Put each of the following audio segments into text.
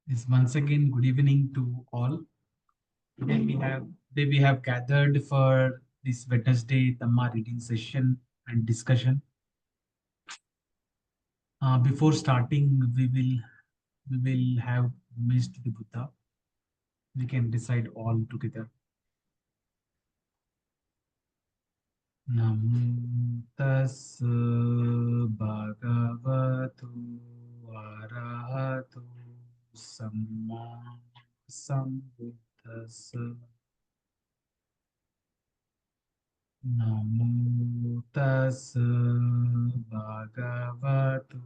Is once again good evening to all. Today we have gathered for this Wednesday Dhamma reading session and discussion. Before starting, we will have missed the Buddha. We can decide all together. Namo tassa bhagavato arahato samma sambuddhassa. Namo tassa bhagavato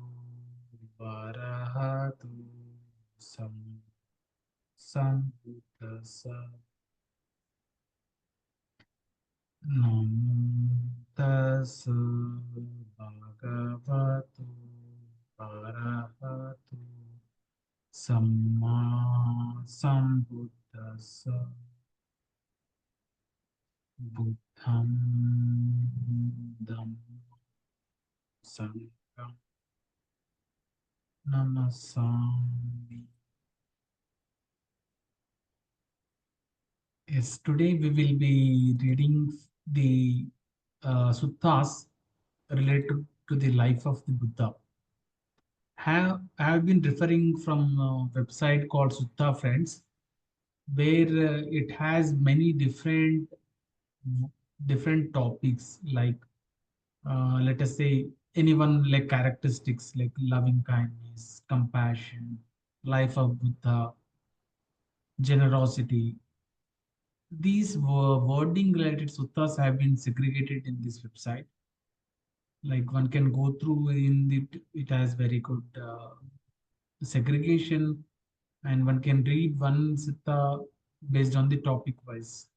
arahato sambuddhassa. Namo tassa bhagavato arahato samma sambuddhassa. Buddham Dhammam Sangham Namasami. Yes, today we will be reading the suttas related to the life of the Buddha. I have been referring from a website called Sutta Friends, where it has many different topics like let us say anyone like characteristics like loving kindness, compassion, life of Buddha, generosity. These wording related suttas have been segregated in this website. Like one can go through in it has very good segregation, and one can read one sutta based on the topic wise.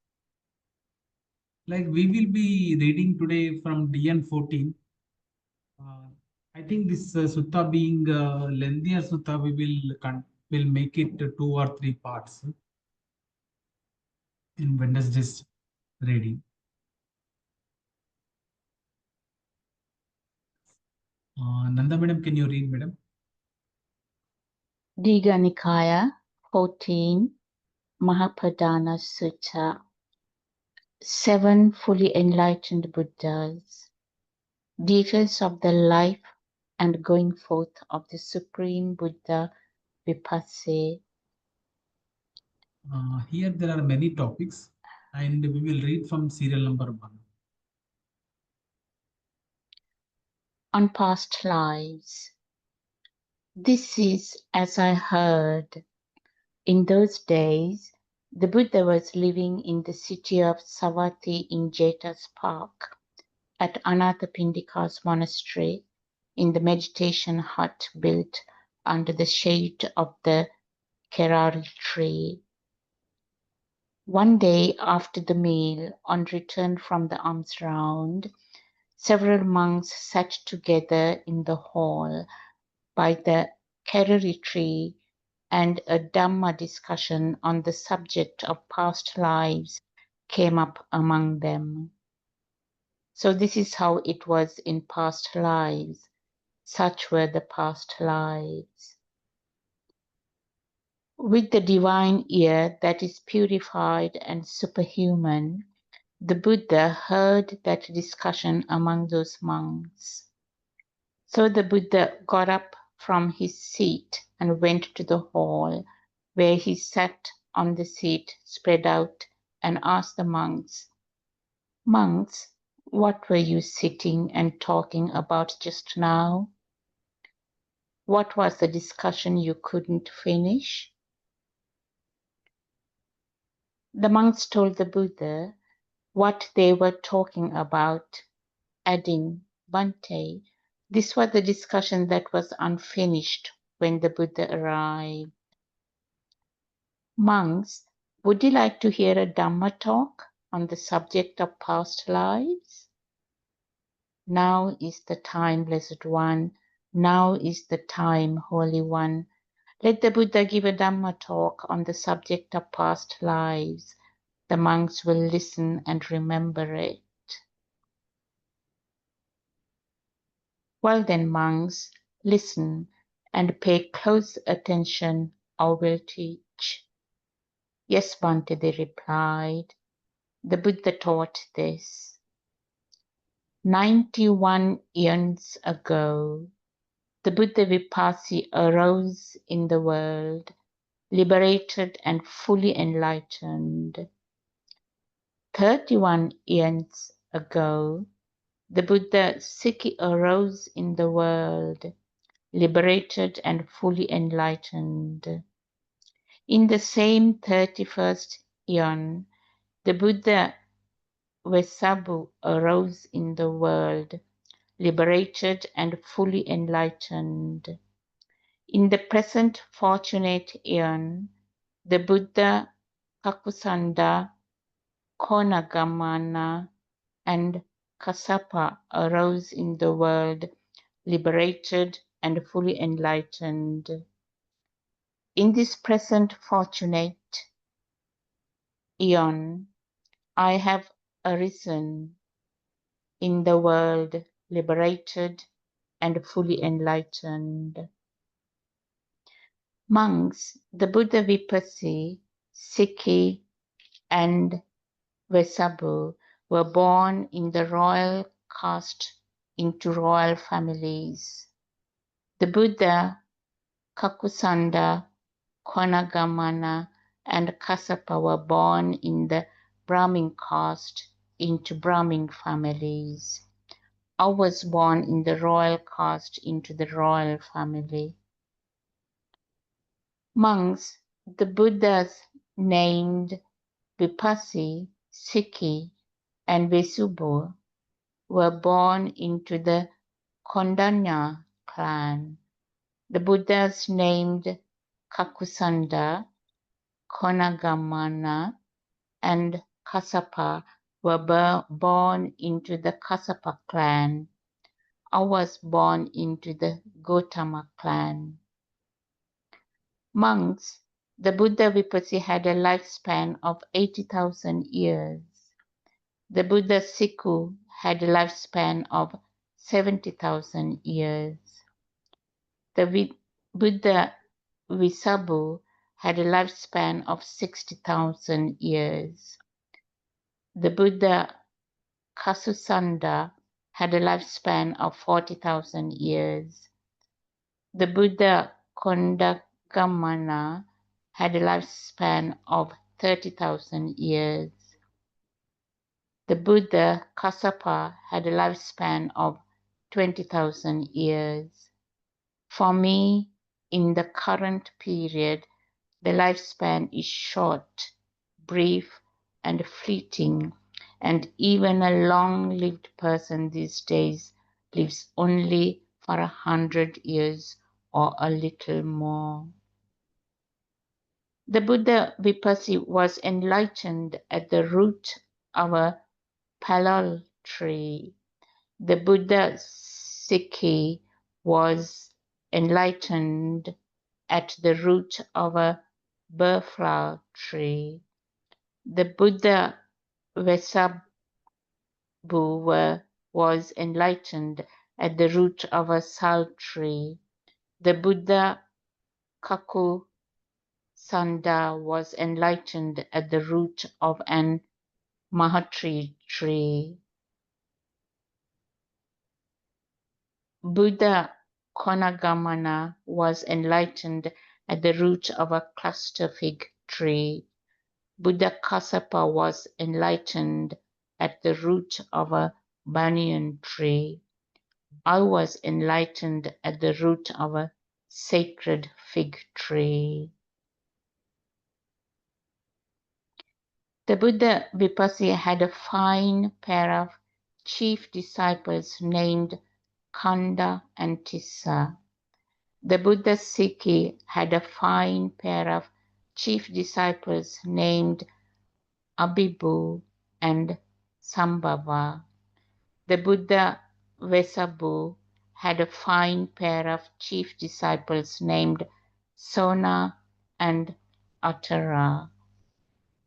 Like we will be reading today from DN 14. Uh, I think this sutta being lengthier sutta, we will make it 2 or 3 parts in Wednesday's reading. Nanda madam, can you read, madam? Dīgha Nikāya 14, Mahāpadāna Sutta, 7 Fully Enlightened Buddhas, details of the life and going forth of the Supreme Buddha Vipassī. Here there are many topics, and we will read from serial number 1. On past lives. This is as I heard. In those days, the Buddha was living in the city of Savatthi in Jeta's park at Anathapindika's monastery in the meditation hut built under the shade of the Kerari tree. One day after the meal, on return from the alms round, several monks sat together in the hall by the Kerari tree, and a Dhamma discussion on the subject of past lives came up among them. So this is how it was in past lives. Such were the past lives. With the divine ear that is purified and superhuman, the Buddha heard that discussion among those monks. So the Buddha got up from his seat and went to the hall, where he sat on the seat spread out and asked the monks, "Monks, what were you sitting and talking about just now? What was the discussion you couldn't finish?" The monks told the Buddha what they were talking about, adding, "Bhante, this was the discussion that was unfinished when the Buddha arrived." Monks, would you like to hear a Dhamma talk on the subject of past lives? Now is the time, Blessed One. Now is the time, Holy One. Let the Buddha give a Dhamma talk on the subject of past lives. The monks will listen and remember it. Well then, monks, listen and pay close attention I will teach. Yes, Bhante, they replied. The Buddha taught this. 91 eons ago, the Buddha Vipassī arose in the world, liberated and fully enlightened. 31 eons ago, the Buddha Sikhī arose in the world, liberated and fully enlightened. In the same 31st eon, the Buddha Vessabhū arose in the world, liberated and fully enlightened. In the present fortunate eon, the Buddha Kakusandha, Koṇāgamana, and Kassapa arose in the world, liberated and fully enlightened. In this present fortunate eon, I have arisen in the world, liberated and fully enlightened. Monks, the Buddha Vipassī, Sikhī, and Vessabhū were born in the royal caste into royal families. The Buddha, Kakusandha, Koṇāgamana, and Kassapa were born in the Brahmin caste into Brahmin families. I was born in the royal caste into the royal family. Monks, the Buddhas named Vipassī, Sikhī, and Vessabhū were born into the Koṇāgamana clan. The Buddhas named Kakusandha, Koṇāgamana, and Kassapa were born into the Kassapa clan. I was born into the Gotama clan. Monks, the Buddha Vipassī had a lifespan of 80,000 years. The Buddha Sikhū had a lifespan of 70,000 years. The Buddha Vessabhū had a lifespan of 60,000 years. The Buddha Kakusandha had a lifespan of 40,000 years. The Buddha Koṇāgamana had a lifespan of 30,000 years. The Buddha Kassapa had a lifespan of 20,000 years. For me, in the current period, the lifespan is short, brief, and fleeting, and even a long-lived person these days lives only for 100 years or a little more. The Buddha Vipassī was enlightened at the root of a palal tree. The Buddha Sikhī was enlightened at the root of a burflower tree. The Buddha Vessabhū was enlightened at the root of a sal tree. The Buddha Kakusandha was enlightened at the root of an mahatri tree. Buddha Koṇāgamana was enlightened at the root of a cluster fig tree. Buddha Kassapa was enlightened at the root of a banyan tree. I was enlightened at the root of a sacred fig tree. The Buddha Vipassī had a fine pair of chief disciples named Khanda and Tissa. The Buddha Sikhī had a fine pair of chief disciples named Abhibhū and Sambhava. The Buddha Vessabhū had a fine pair of chief disciples named Sona and Uttara.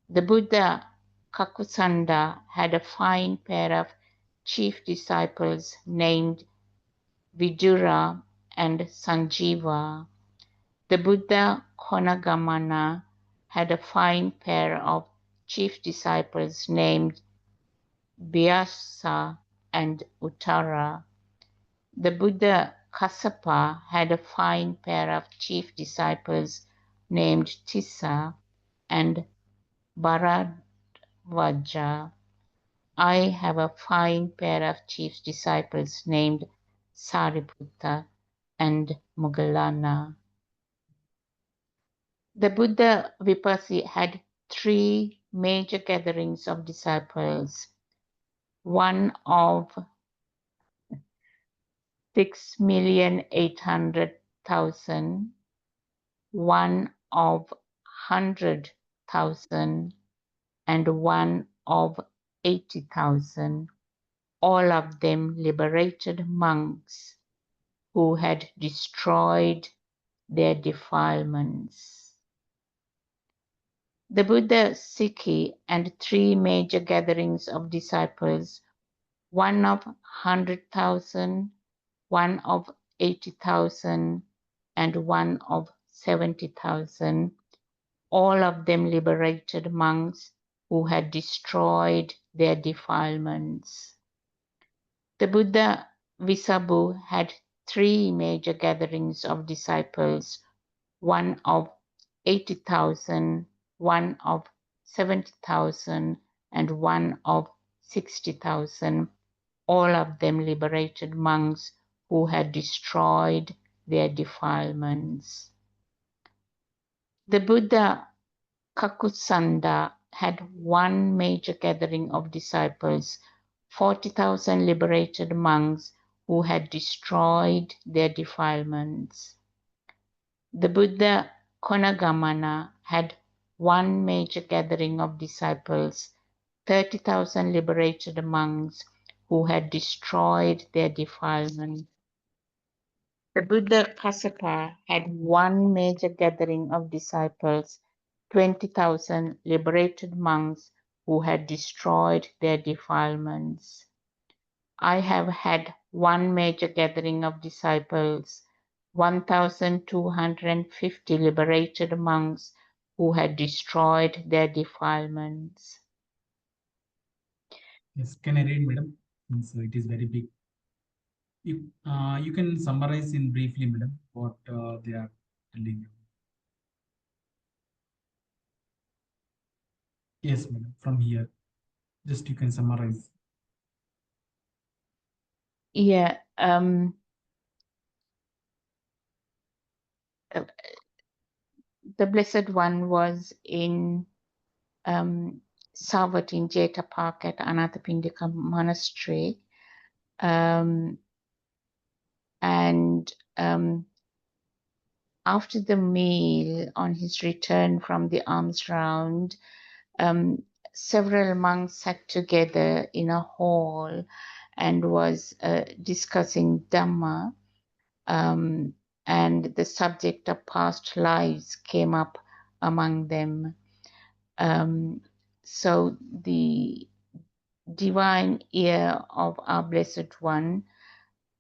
The Buddha Kakusandha had a fine pair of chief disciples named Vidura and Sanjiva. The Buddha Koṇāgamana had a fine pair of chief disciples named Vyasa and Uttara. The Buddha Kassapa had a fine pair of chief disciples named Tissa and Bharadvaja. I have a fine pair of chief disciples named Sariputta and Moggallana. The Buddha Vipassī had 3 major gatherings of disciples, one of 6,800,000, one of 100,000, and one of 80,000, all of them liberated monks who had destroyed their defilements. The Buddha Sikhī and 3 major gatherings of disciples, one of 100,000, one of 80,000, and one of 70,000, all of them liberated monks who had destroyed their defilements. The Buddha Vessabhū had 3 major gatherings of disciples, one of 80,000, one of 70,000, and one of 60,000, all of them liberated monks who had destroyed their defilements. The Buddha Kakusandha had 1 major gathering of disciples, 40,000 liberated monks who had destroyed their defilements. The Buddha Koṇāgamana had 1 major gathering of disciples, 30,000 liberated monks who had destroyed their defilements. The Buddha Kassapa had 1 major gathering of disciples, 20,000 liberated monks who had destroyed their defilements. I have had 1 major gathering of disciples, 1,250 liberated monks who had destroyed their defilements. Yes, can I read, madam? So it is very big. You can summarize in briefly, madam, what they are telling you. Yes, madam, from here. Just you can summarize. Yeah, the Blessed One was in Savat in Jeta Park at Anathapindika Monastery. After the meal, on his return from the alms round, several monks sat together in a hall and was discussing Dhamma, and the subject of past lives came up among them. So the divine ear of our Blessed One,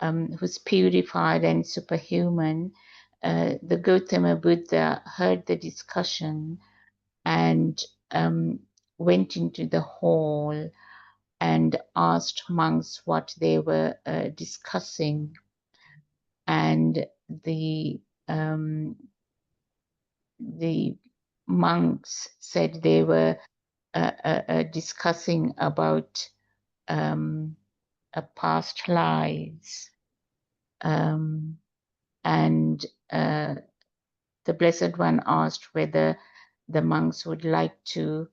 who's purified and superhuman, the Gotama Buddha heard the discussion and went into the hall and asked monks what they were discussing. And the monks said they were discussing about past lives. And the Blessed One asked whether the monks would like to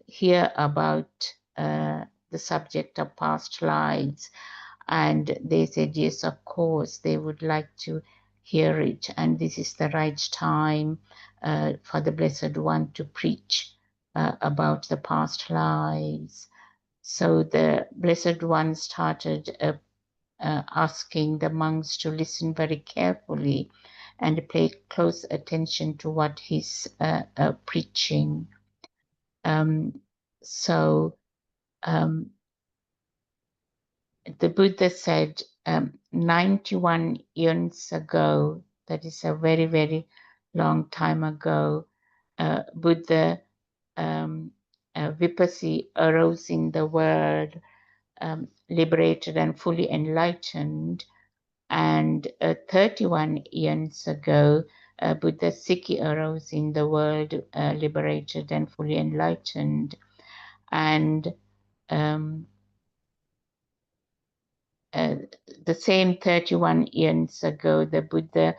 hear about the subject of past lives. And they said, yes, of course, they would like to hear it. And this is the right time for the Blessed One to preach about the past lives. So the Blessed One started asking the monks to listen very carefully and pay close attention to what he's preaching. The Buddha said 91 eons ago, that is a very, very long time ago, Buddha Vipassī arose in the world, liberated and fully enlightened. And 31 years ago, Buddha Sikhī arose in the world, liberated and fully enlightened. And the same 31 years ago, the Buddha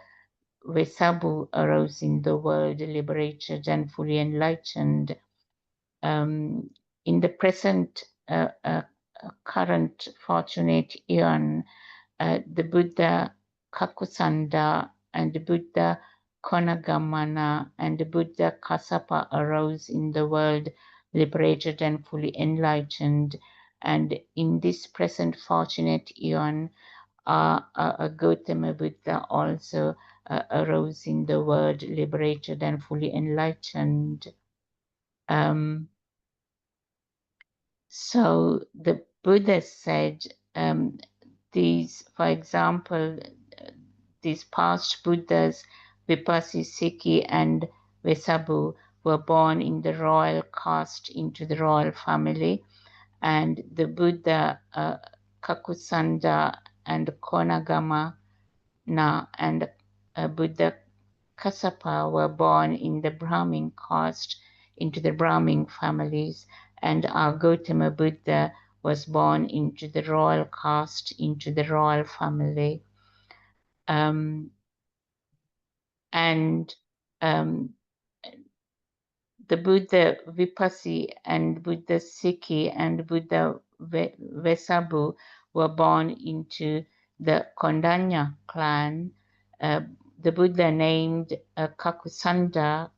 Vessabhū arose in the world, liberated and fully enlightened. In the present current fortunate eon, the Buddha Kakusandha and the Buddha Koṇāgamana and the Buddha Kassapa arose in the world, liberated and fully enlightened. And in this present fortunate eon, Gotama Buddha also arose in the world, liberated and fully enlightened. So the Buddha said, these, for example, these past Buddhas, Vipassī, Sikhī, and Vessabhū, were born in the royal caste into the royal family, and the Buddha Kakusandha and Koṇāgamana and Buddha Kassapa were born in the Brahmin caste into the Brahmin families, and our Gotama Buddha was born into the royal caste into the royal family. The Buddha Vipassī and Buddha Sikhī and Buddha Vessabhū were born into the Koṇāgamana clan. The Buddha named Kakusandha,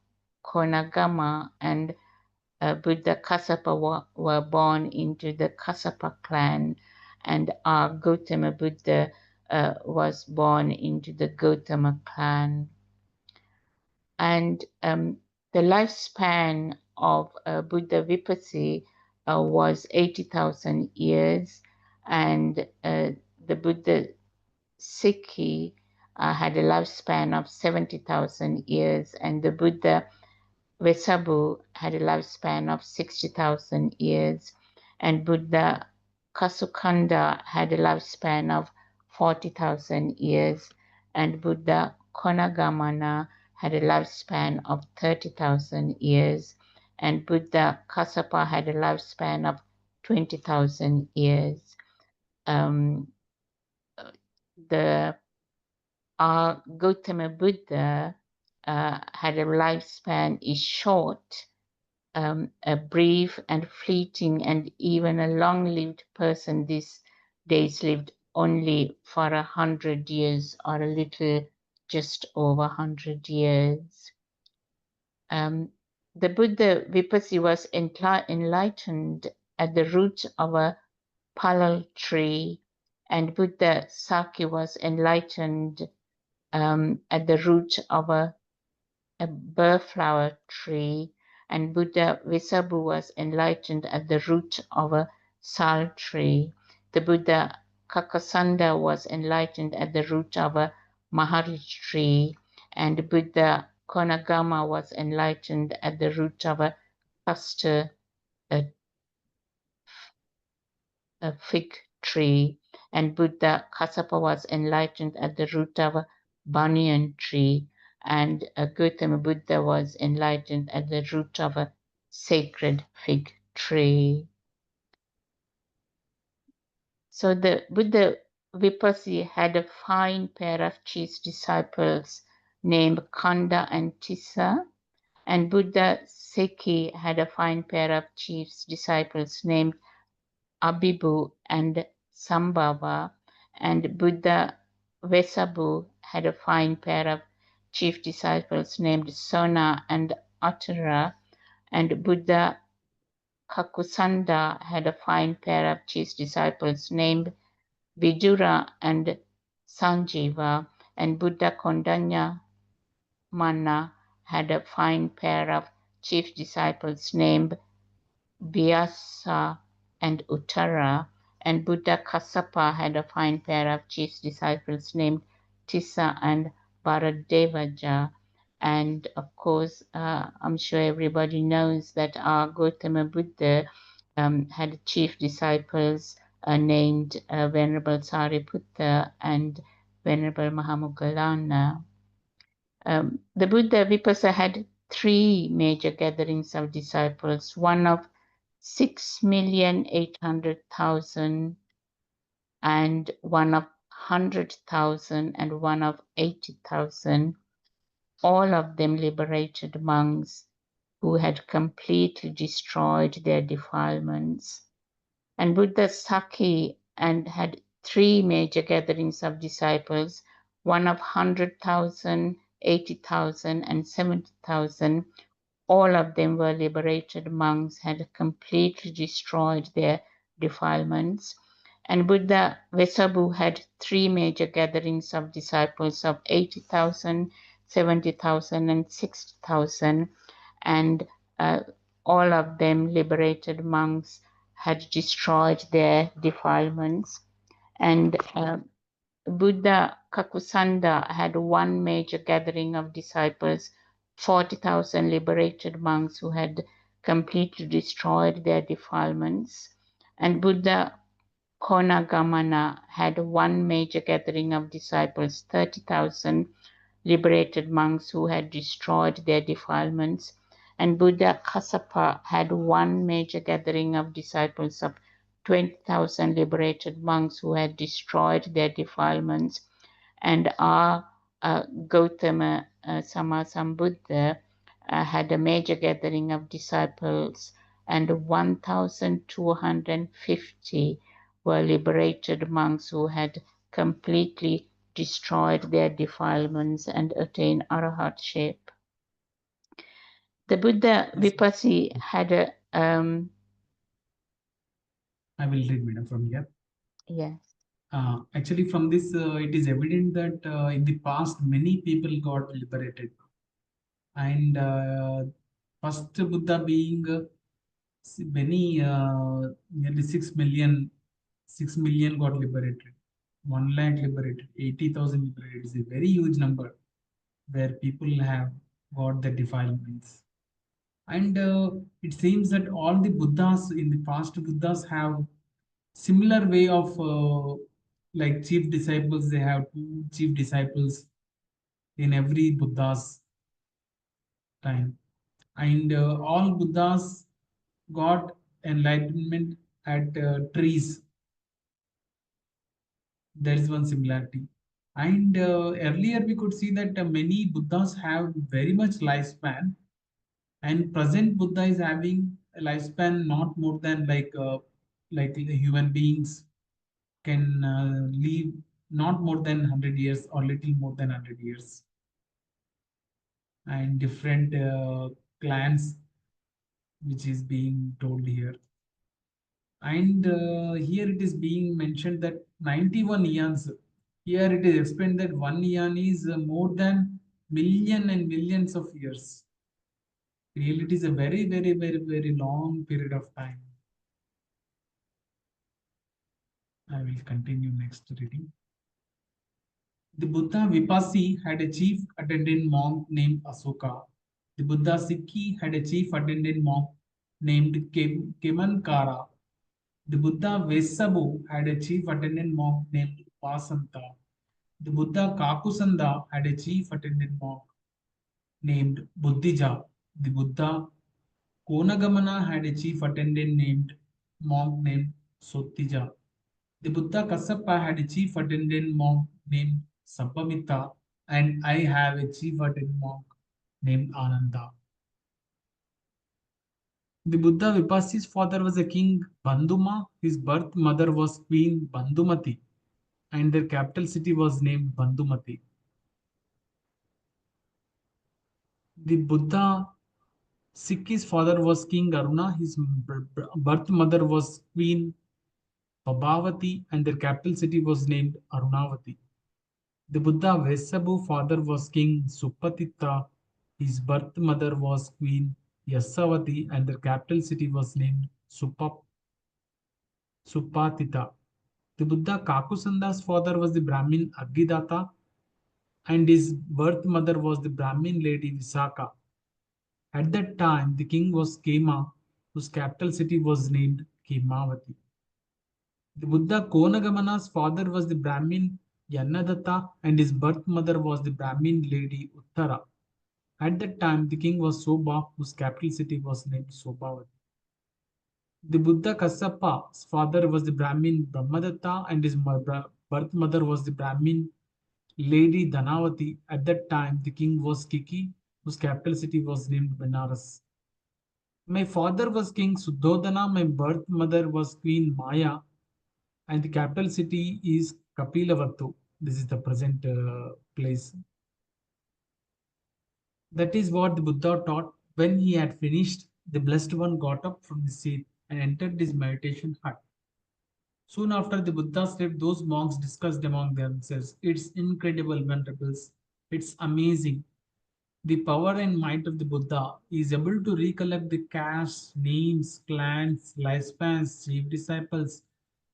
Koṇāgamana, and Buddha Kassapa were born into the Kassapa clan, and our Gotama Buddha was born into the Gotama clan. And the lifespan of Buddha Vipassī was 80,000 years, and the Buddha Sikhī had a lifespan of 70,000 years, and the Buddha Vessabhū had a lifespan of 60,000 years, and Buddha Kakusandha had a lifespan of 40,000 years, and Buddha Koṇāgamana had a lifespan of 30,000 years, and Buddha Kassapa had a lifespan of 20,000 years. Our Gotama Buddha had a lifespan is short, a brief and fleeting, and even a long-lived person these days lived only for 100 years or a little just over 100 years. The Buddha Vipassī was enlightened at the root of a palal tree, and Buddha Sikhī was enlightened at the root of a burrflower tree, and Buddha Vessabhū was enlightened at the root of a sal tree. The Buddha Kakusandha was enlightened at the root of a mahari tree, and Buddha Koṇāgamana was enlightened at the root of a cluster, a fig tree, and Buddha Kassapa was enlightened at the root of a banyan tree, and Gotama Buddha was enlightened at the root of a sacred fig tree. So the Buddha Vipassī had a fine pair of chief disciples named Khanda and Tissa, and Buddha Sikhī had a fine pair of chief disciples named Abhibhu and Sambhava, and Buddha Vessabhū had a fine pair of chief disciples named Sona and Uttara, and Buddha Kakusandha had a fine pair of chief disciples named Vidura and Sanjiva, and Buddha Koṇāgamana had a fine pair of chief disciples named Vyasa and Uttara, and Buddha Kassapa had a fine pair of chief disciples named Tissa and Bharadevaja, And of course, I'm sure everybody knows that our Gotama Buddha had chief disciples named Venerable Sariputta and Venerable Mahāpadāna. The Buddha Vipassā had three major gatherings of disciples, one of 6,800,000 and one of 100,000 and one of 80,000, all of them liberated monks who had completely destroyed their defilements. And Buddha Sikhī and had three major gatherings of disciples, one of 100,000, 80,000 and 70,000. All of them were liberated monks, had completely destroyed their defilements. And Buddha Vessabhū had three major gatherings of disciples of 80,000, 70,000 and 60,000. And all of them liberated monks had destroyed their defilements. And Buddha Kakusandha had one major gathering of disciples, 40,000 liberated monks who had completely destroyed their defilements. And Buddha Koṇāgamana had one major gathering of disciples, 30,000 liberated monks who had destroyed their defilements. And Buddha Kassapa had one major gathering of disciples of 20,000 liberated monks who had destroyed their defilements. And our Gotama Sammasambuddha had a major gathering of disciples, and 1,250 were liberated monks who had completely destroyed their defilements and attained arahatship. The Buddha Vipassī had a I will read, madam, from here. yes. Actually, from this, it is evident that in the past, many people got liberated. And first Buddha being many, nearly 6 million, 6 million got liberated. 1 lakh liberated, 80,000 liberated is a very huge number where people have got the defilements. And it seems that all the Buddhas in the past Buddhas have similar way of like chief disciples. They have two chief disciples in every Buddha's time. And all Buddhas got enlightenment at trees. There is one similarity. And earlier we could see that many Buddhas have very much lifespan, and present Buddha is having a lifespan not more than like the human beings can live not more than 100 years or little more than 100 years. And different clans which is being told here. And here it is being mentioned that 91 eons. Here it is explained that 1 eon is more than million and millions of years. Really, it is a very, very, very, very long period of time. I will continue next reading. The Buddha Vipassī had a chief attendant monk named Asoka. The Buddha Sikhī had a chief attendant monk named Kemankara. The Buddha Vessabhū had a chief attendant monk named Upasanta. The Buddha Kakusandha had a chief attendant monk named Buddhija. The Buddha Koṇāgamana had a chief attendant monk named Sottija. The Buddha Kassapa had a chief attendant monk named Sabbamita, and I have a chief attendant monk named Ananda. The Buddha Vipassī's father was a king Bandhuma. His birth mother was Queen Bandhumati, and their capital city was named Bandhumati. The Buddha Sikhī's father was King Aruna. His birth mother was Queen Prabhavati, and their capital city was named Arunavati. The Buddha Vessabhū father was King Supatitra. His birth mother was Queen Yasavati, and their capital city was named Supatita. The Buddha Kakusandha's father was the Brahmin Agidata, and his birth mother was the Brahmin lady Visakha. At that time, the king was Kema, whose capital city was named Kemavati. The Buddha Koṇāgamana's father was the Brahmin Yannadatta, and his birth mother was the Brahmin lady Uttara. At that time, the king was Soba, whose capital city was named Sobhavati. The Buddha Kassapa's father was the Brahmin Brahmadatta, and his birth mother was the Brahmin lady Dhanavati. At that time, the king was Kiki, whose capital city was named Benares. My father was King Suddhodana, my birth mother was Queen Maya, and the capital city is Kapilavattu. This is the present place. That is what the Buddha taught. When he had finished, the Blessed One got up from the seat and entered his meditation hut. Soon after the Buddha slept, those monks discussed among themselves. It's incredible, venerables. It's amazing. The power and might of the Buddha is able to recollect the castes, names, clans, lifespans, chief disciples,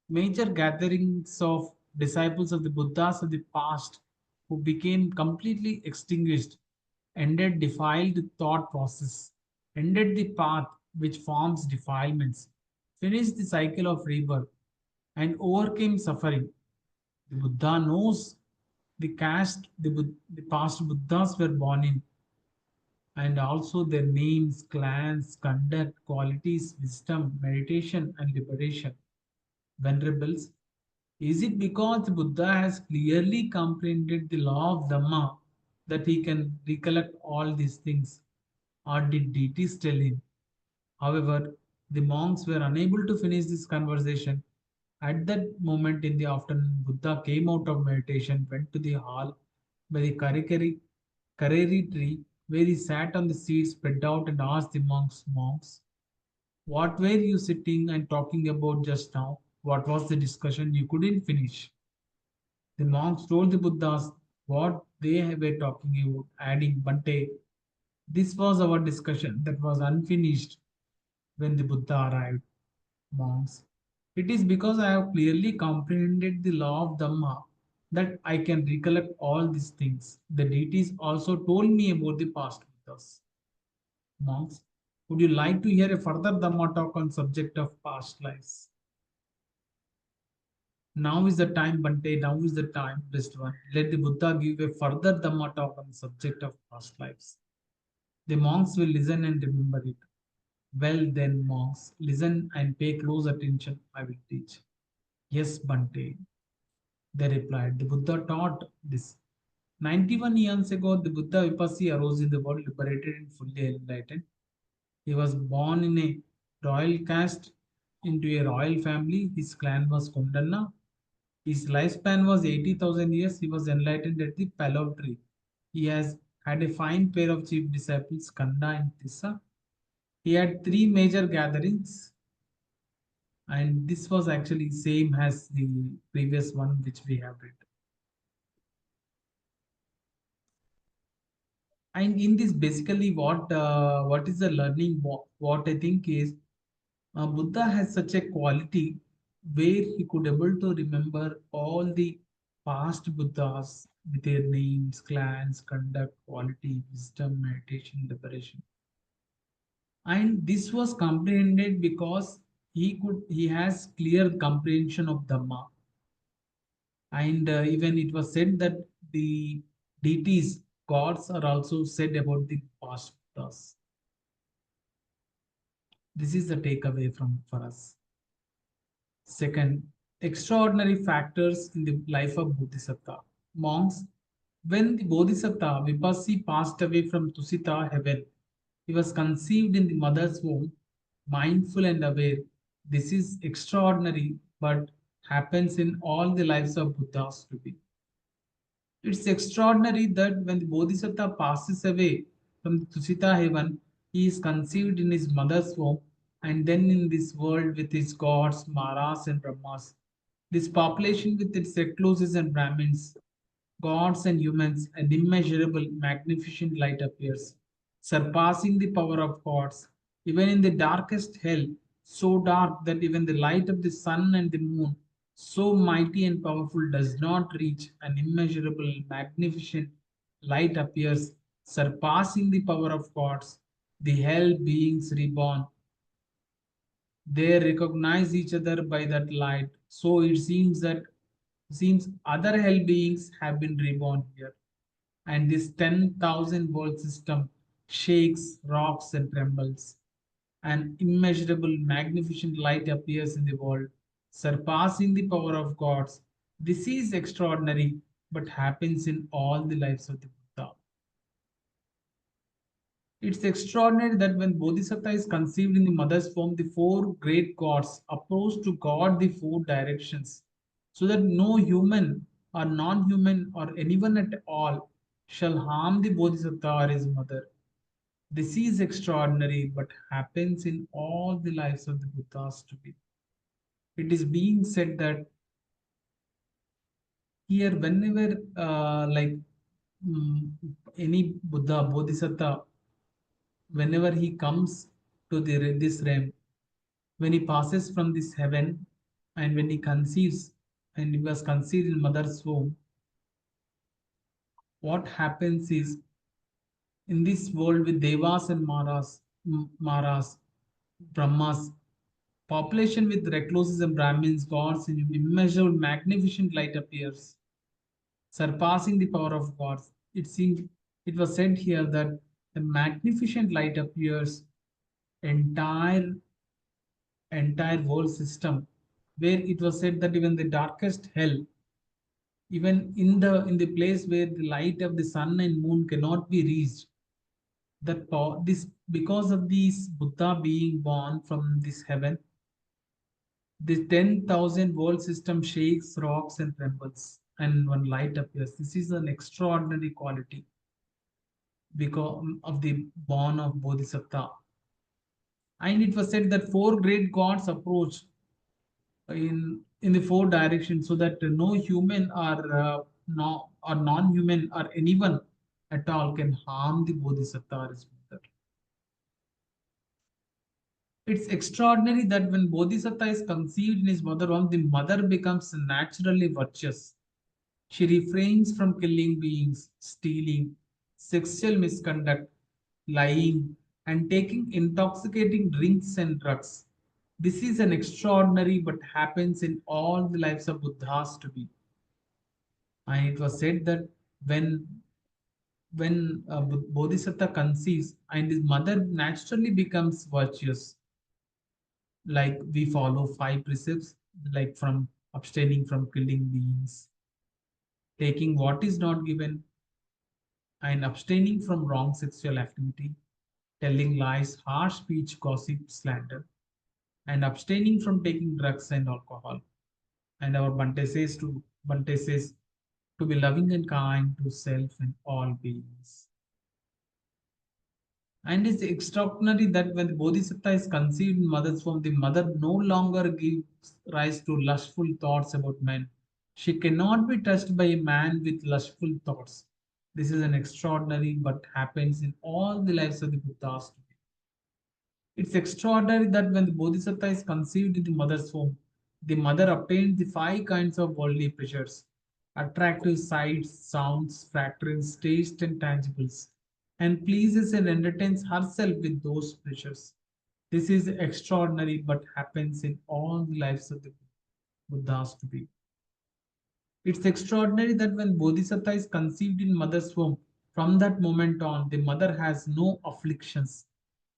major gatherings of disciples of the Buddhas of the past who became completely extinguished, ended defiled thought process, ended the path which forms defilements, finished the cycle of rebirth, and overcame suffering. The Buddha knows the caste the past Buddhas were born in, and also their names, clans, conduct, qualities, wisdom, meditation, and liberation. Venerables, is it because the Buddha has clearly comprehended the law of Dhamma that he can recollect all these things? Or did deities tell him? However, the monks were unable to finish this conversation. At that moment in the afternoon, Buddha came out of meditation, went to the hall by the kareri tree, where he sat on the seat spread out and asked the monks, what were you sitting and talking about just now? What was the discussion you couldn't finish? The monks told the Buddhas what they were talking about, adding, Bante, this was our discussion that was unfinished when the Buddha arrived. Monks, it is because I have clearly comprehended the law of Dhamma that I can recollect all these things. The deities also told me about the past Buddhas. Monks, would you like to hear a further Dhamma talk on subject of past lives? Now is the time, Bante. Now is the time, blessed one. Let the Buddha give a further Dhamma talk on the subject of past lives. The monks will listen and remember it. Well then, monks, listen and pay close attention. I will teach. Yes, Bante, they replied. The Buddha taught this. 91 years ago, the Buddha Vipassī arose in the world, liberated and fully enlightened. He was born in a royal caste into a royal family. His clan was Kundana. His lifespan was 80,000 years. He was enlightened at the Palov tree. He has had a fine pair of chief disciples, Kanda and Tissa. He had three major gatherings, and this was actually same as the previous one which we have read. And in this, basically, what is the learning? What I think is Buddha has such a quality where he could able to remember all the past Buddhas with their names, clans, conduct, quality, wisdom, meditation, liberation. And this was comprehended because he has clear comprehension of Dhamma. And even it was said that the deities, gods are also said about the past Buddhas. This is the takeaway from for us. Second, extraordinary factors in the life of Bodhisatta. Monks, when the Bodhisatta Vipassī passed away from Tusita heaven, he was conceived in the mother's womb, mindful and aware. This is extraordinary, but happens in all the lives of Buddhas to be. It's extraordinary that when the Bodhisatta passes away from the Tusita heaven, he is conceived in his mother's womb and then in this world with its gods, Maras, and Brahmas. This population with its recluses and Brahmins, gods and humans, an immeasurable, magnificent light appears, surpassing the power of gods. Even in the darkest hell, so dark that even the light of the sun and the moon, so mighty and powerful, does not reach an immeasurable, magnificent, light appears, surpassing the power of gods. The hell beings reborn, they recognize each other by that light. So it seems other hell beings have been reborn here. And this 10,000 volt system shakes, rocks, and trembles. An immeasurable, magnificent light appears in the world, surpassing the power of gods. This is extraordinary, but happens in all the lives of the Buddha. It's extraordinary that when Bodhisatta is conceived in the mother's form, the four great gods approach to guard the four directions, so that no human or non human or anyone at all shall harm the Bodhisatta or his mother. This is extraordinary, but happens in all the lives of the Buddhas to be. It is being said that here, whenever mm, any Buddha, Bodhisatta, whenever he comes to this realm, when he passes from this heaven, and when he conceives, and he was conceived in mother's womb, what happens is in this world with Devas and Maras, Brahmas, population with recluses and Brahmins, gods in immeasurable magnificent light appears, surpassing the power of gods. It was said here that the magnificent light appears entire entire world system, where it was said that even the darkest hell, even in the place where the light of the sun and moon cannot be reached, that this because of this Buddha being born from this heaven, this 10,000 world system shakes, rocks, and trembles, and one light appears. This is an extraordinary quality because of the born of Bodhisatta. And it was said that four great gods approach in the four directions, so that no human or non-human or anyone at all can harm the Bodhisatta or his mother. It's extraordinary that when Bodhisatta is conceived in his mother womb, the mother becomes naturally virtuous. She refrains from killing beings, stealing, sexual misconduct, lying, and taking intoxicating drinks and drugs. This is an extraordinary but happens in all the lives of Buddhas to be. And it was said that when Bodhisatta conceives and his mother naturally becomes virtuous, like we follow five precepts, like from abstaining from killing beings, taking what is not given, and abstaining from wrong sexual activity, telling lies, harsh speech, gossip, slander, and abstaining from taking drugs and alcohol. And our Bante says to be loving and kind to self and all beings. And it's extraordinary that when the Bodhisatta is conceived in mother's form, the mother no longer gives rise to lustful thoughts about men. She cannot be touched by a man with lustful thoughts. This is an extraordinary but happens in all the lives of the Buddhas today. It's extraordinary that when the Bodhisatta is conceived in the mother's womb, the mother obtains the five kinds of worldly pleasures: attractive sights, sounds, fragrance, taste, and tangibles, and pleases and entertains herself with those pleasures. This is extraordinary but happens in all the lives of the Buddhas to be. It's extraordinary that when Bodhisatta is conceived in mother's womb, from that moment on, the mother has no afflictions.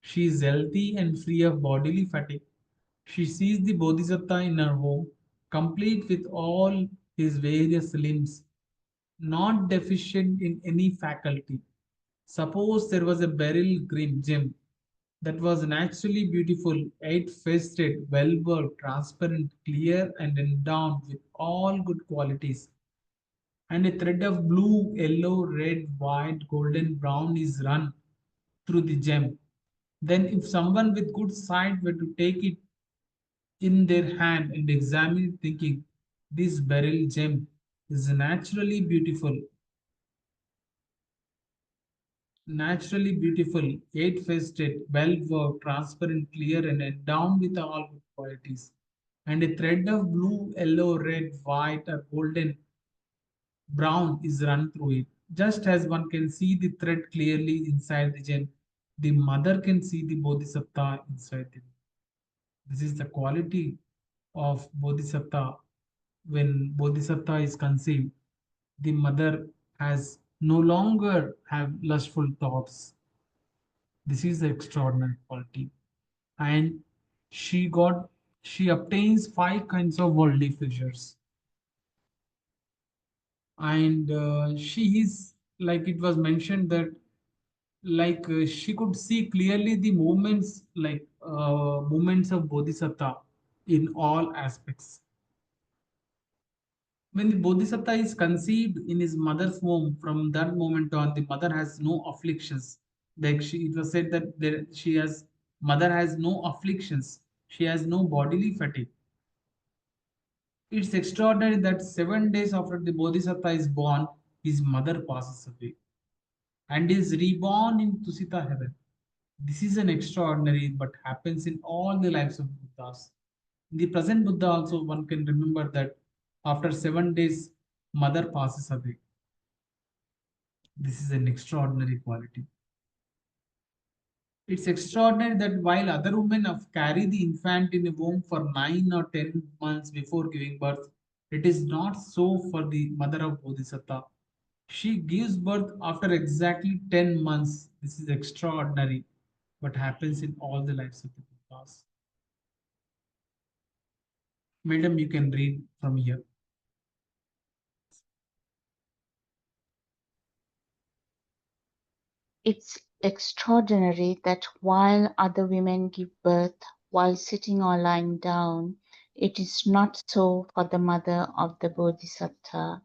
She is healthy and free of bodily fatigue. She sees the Bodhisatta in her home, complete with all his various limbs, not deficient in any faculty. Suppose there was a beryl gem that was naturally beautiful, eight-faced, well-worked, transparent, clear, and endowed with all good qualities, and a thread of blue, yellow, red, white, golden, brown is run through the gem. Then, if someone with good sight were to take it in their hand and examine it, thinking, this beryl gem is naturally beautiful, eight-faced, well-worked, transparent, clear, and endowed with all good qualities, and a thread of blue, yellow, red, white, or golden brown is run through it. Just as one can see the thread clearly inside the gem, the mother can see the Bodhisatta inside them. This is the quality of Bodhisatta. When Bodhisatta is conceived, the mother has no longer have lustful thoughts. This is the extraordinary quality. And she got she obtains five kinds of worldly pleasures. And she is, like it was mentioned, that she could see clearly the movements, movements of Bodhisatta in all aspects. When the Bodhisatta is conceived in his mother's womb, from that moment on, the mother has no afflictions. It was said that mother has no afflictions. She has no bodily fatigue. It's extraordinary that 7 days after the Bodhisatta is born, his mother passes away and is reborn in Tusita heaven. This is an extraordinary but happens in all the lives of Buddhas. In the present Buddha also, one can remember that after 7 days, mother passes away. This is an extraordinary quality. It's extraordinary that while other women have carried the infant in a womb for 9 or 10 months before giving birth, it is not so for the mother of Bodhisatta. She gives birth after exactly 10 months. This is extraordinary, but happens in all the lives of the Buddhas. Madam, you can read from here. It's extraordinary that while other women give birth while sitting or lying down, it is not so for the mother of the Bodhisatta.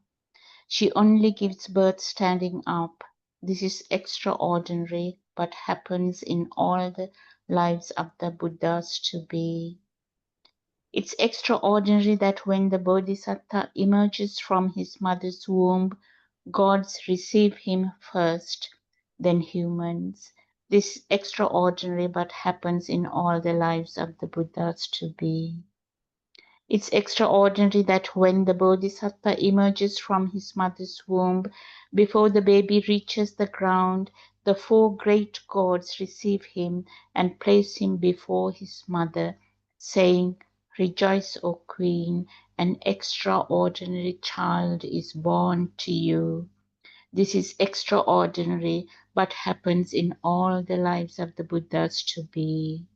She only gives birth standing up. This is extraordinary, but happens in all the lives of the Buddhas to be. It's extraordinary that when the Bodhisatta emerges from his mother's womb, gods receive him first, then humans. This is extraordinary, but happens in all the lives of the Buddhas to be. It's extraordinary that when the Bodhisatta emerges from his mother's womb, before the baby reaches the ground, the four great gods receive him and place him before his mother, saying, "Rejoice, O Queen, an extraordinary child is born to you." This is extraordinary, but happens in all the lives of the Buddhas to be.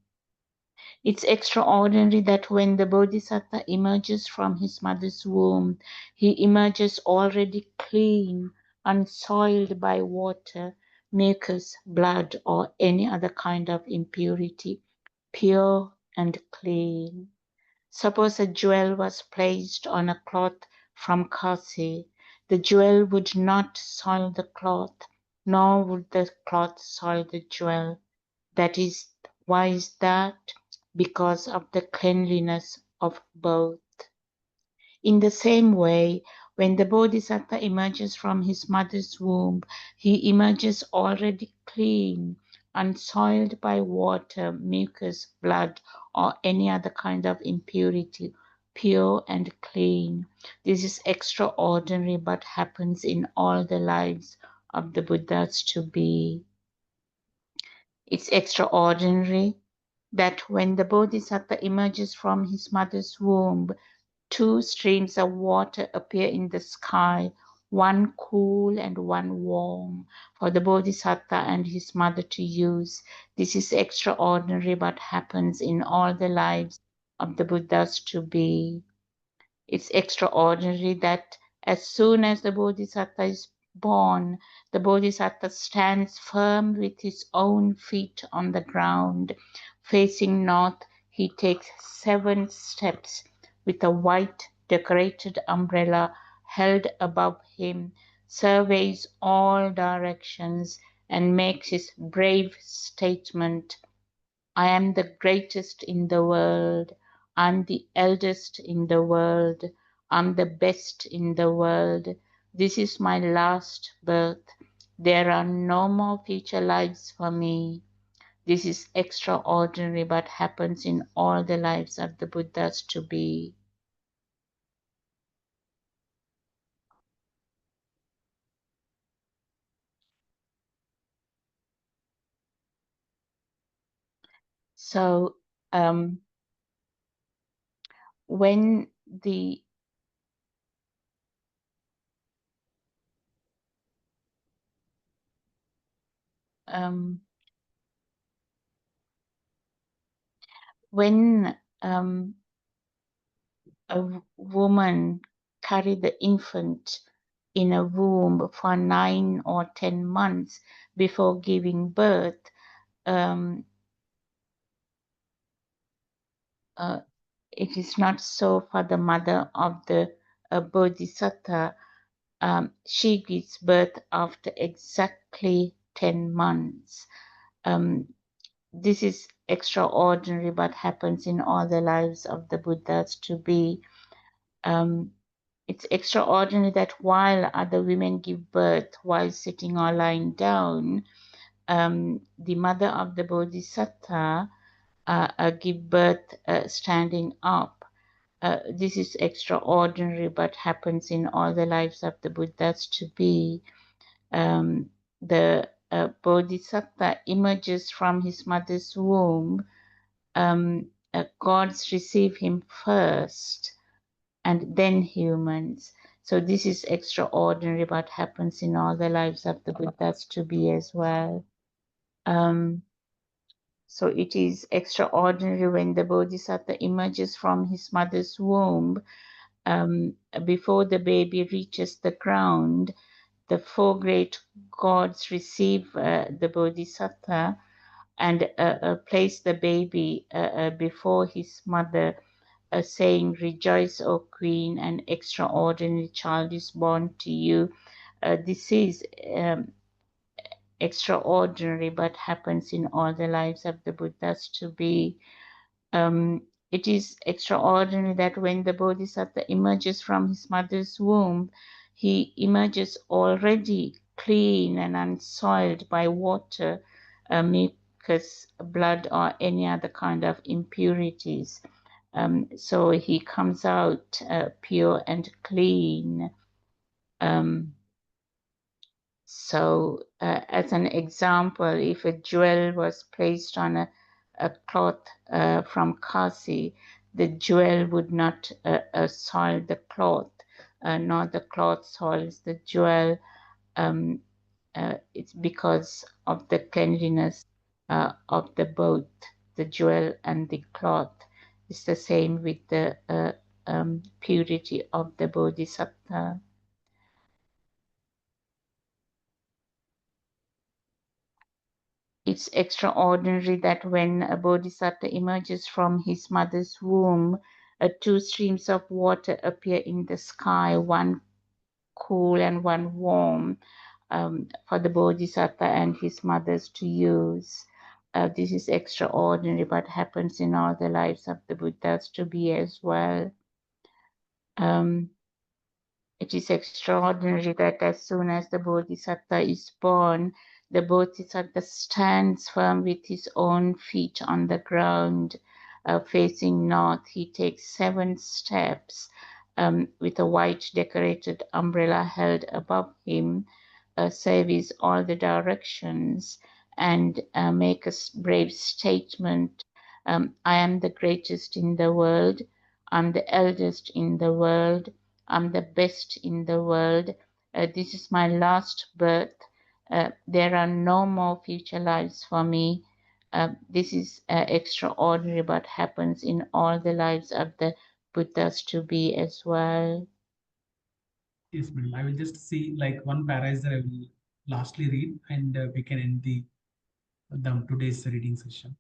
It's extraordinary that when the Bodhisatta emerges from his mother's womb, he emerges already clean, unsoiled by water, mucus, blood, or any other kind of impurity, pure and clean. Suppose a jewel was placed on a cloth from Kasi. The jewel would not soil the cloth, nor would the cloth soil the jewel. Why is that? Because of the cleanliness of both. In the same way, when the Bodhisatta emerges from his mother's womb, he emerges already clean, unsoiled by water, mucus, blood, or any other kind of impurity, pure and clean. This is extraordinary, but happens in all the lives of the Buddhas to be. It's extraordinary that when the Bodhisatta emerges from his mother's womb, two streams of water appear in the sky, one cool and one warm, for the Bodhisatta and his mother to use. This is extraordinary, but happens in all the lives of the Buddhas to be. It's extraordinary that as soon as the Bodhisatta is born, the Bodhisatta stands firm with his own feet on the ground. Facing north, he takes 7 steps with a white decorated umbrella held above him, surveys all directions, and makes his brave statement, "I am the greatest in the world. I'm the eldest in the world. I'm the best in the world. This is my last birth. There are no more future lives for me." This is extraordinary, but happens in all the lives of the Buddhas to be. So when the when a woman carried the infant in a womb for 9 or 10 months before giving birth, it is not so for the mother of the Bodhisatta. She gives birth after exactly 10 months. This is extraordinary, but happens in all the lives of the Buddhas to be. It's extraordinary that while other women give birth while sitting or lying down, the mother of the Bodhisatta give birth standing up. This is extraordinary, but happens in all the lives of the Buddhas to be. The Bodhisatta emerges from his mother's womb. Gods receive him first, and then humans. So this is extraordinary, but happens in all the lives of the Buddhas to be as well. So it is extraordinary when the Bodhisatta emerges from his mother's womb. Before the baby reaches the ground, the 4 great gods receive the Bodhisatta and place the baby before his mother, saying, "Rejoice, O Queen, an extraordinary child is born to you." This is extraordinary, but happens in all the lives of the Buddhas to be. It is extraordinary that when the Bodhisatta emerges from his mother's womb, he emerges already clean and unsoiled by water, mucus, blood, or any other kind of impurities. So he comes out pure and clean. So as an example, if a jewel was placed on a cloth from Kasi, the jewel would not soil the cloth, nor the cloth soils the jewel. It's because of the cleanliness of the both, the jewel and the cloth. It's the same with the purity of the Bodhisatta. It's extraordinary that when a Bodhisatta emerges from his mother's womb, 2 streams of water appear in the sky, one cool and one warm, for the Bodhisatta and his mothers to use. This is extraordinary, but happens in all the lives of the Buddhas to be as well. It is extraordinary that as soon as the Bodhisatta is born, the Bodhisatta stands firm with his own feet on the ground, facing north. He takes 7 steps with a white decorated umbrella held above him, surveys all the directions, and make a brave statement. I am the greatest in the world. I'm the eldest in the world. I'm the best in the world. This is my last birth. There are no more future lives for me. This is extraordinary, but happens in all the lives of the Buddhas to be as well. Yes, madam. I will just see like one paragraph I will lastly read, and we can end the today's reading session.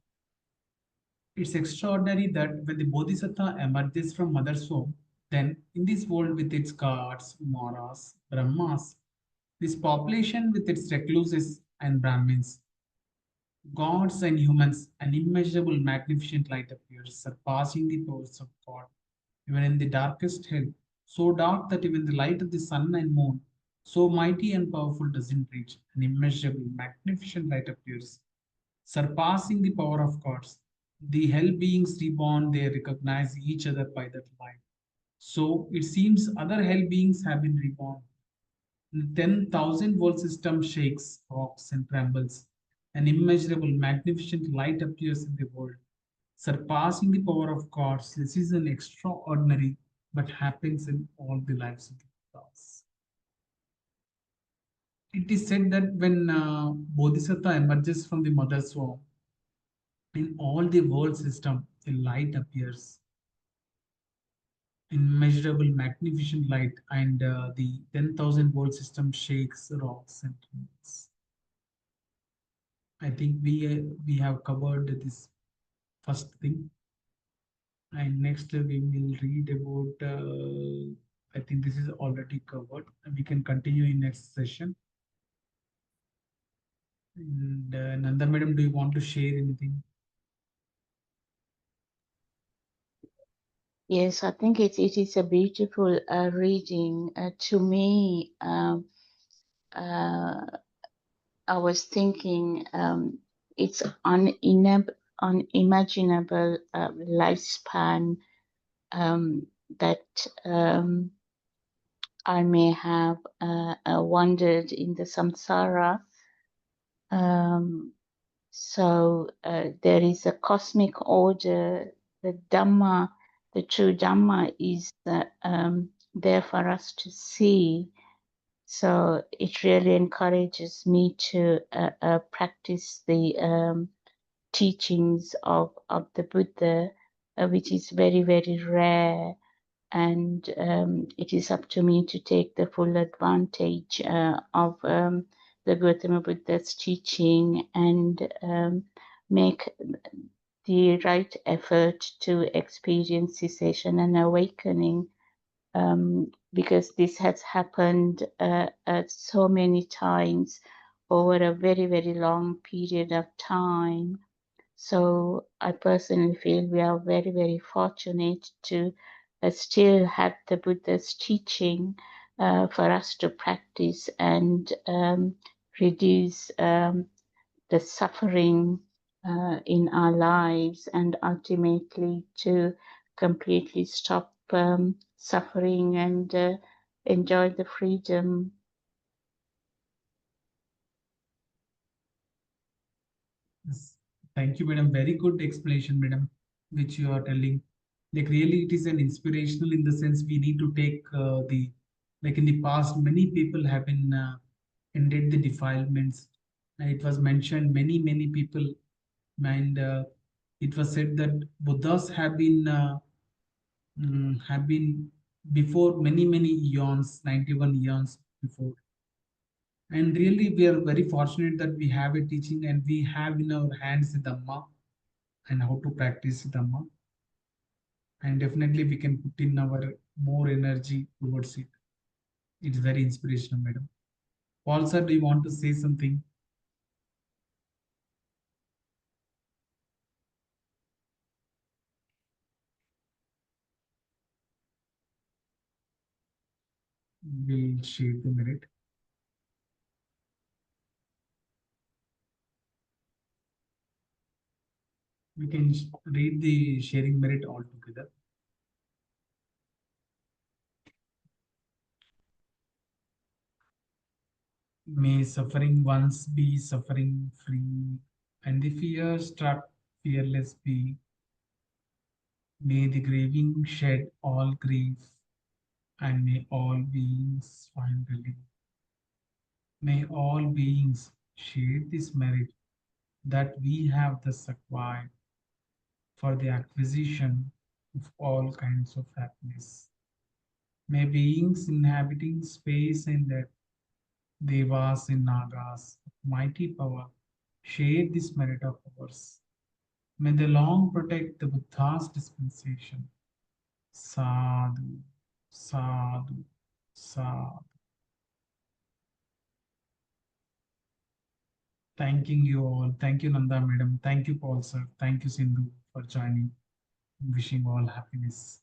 It's extraordinary that when the Bodhisatta emerges from mother's womb, then in this world with its gods, Maras, Brahmas, this population with its recluses and Brahmins, gods and humans, an immeasurable magnificent light appears, surpassing the powers of God. Even in the darkest hell, so dark that even the light of the sun and moon, so mighty and powerful, doesn't reach, an immeasurable, magnificent light appears, surpassing the power of gods. The hell beings reborn, they recognize each other by that light. So it seems other hell beings have been reborn. The 10,000 world system shakes, rocks, and trembles. An immeasurable, magnificent light appears in the world. surpassing the power of gods. This is an extraordinary but happens in all the lives of the Buddhas. It is said that when Bodhisatta emerges from the mother's womb, in all the world system, a light appears, immeasurable, magnificent light, and the 10,000 world system shakes, rocks, and trembles. I think we have covered this first thing, and next we will read about. I think this is already covered, and we can continue in next session. And Nanda Madam, do you want to share anything? Yes, I think it is a beautiful reading. To me, uh, I was thinking it's unimaginable lifespan that I may have wandered in the samsara. So there is a cosmic order. The Dhamma, the true Dhamma, is there for us to see. So it really encourages me to practice the teachings of the Buddha, which is very, very rare. And it is up to me to take the full advantage of the Gotama Buddha's teaching and make the right effort to experience cessation and awakening, because this has happened so many times over a very, very long period of time. So I personally feel we are very, very fortunate to still have the Buddha's teaching for us to practice and reduce the suffering in our lives, and ultimately to completely stop suffering and enjoy the freedom. Yes. Thank you, madam. Very good explanation, madam, which you are telling. Like really, it is an inspirational in the sense we need to take the like in the past, many people have been ended the defilements. And it was mentioned many people, and it was said that Buddhas have been before many eons, 91 eons before. And really, we are very fortunate that we have a teaching and we have in our hands the Dhamma and how to practice Dhamma. And definitely, we can put in our more energy towards it. It's very inspirational, madam. Paul, sir, do you want to say something? We'll share the merit. We can read the sharing merit all together. May suffering once be suffering free, and the fear struck fearless be. May the grieving shed all grief, and may all beings find relief. May all beings share this merit that we have thus acquired for the acquisition of all kinds of happiness. May beings inhabiting space and depth, devas and nagas of mighty power, share this merit of ours. May they long protect the Buddha's dispensation. Sadhu, sadhu, sadhu. Thanking you all. Thank you, Nanda Madam. Thank you, Paul sir. Thank you, Sindhu, for joining. Wishing all happiness.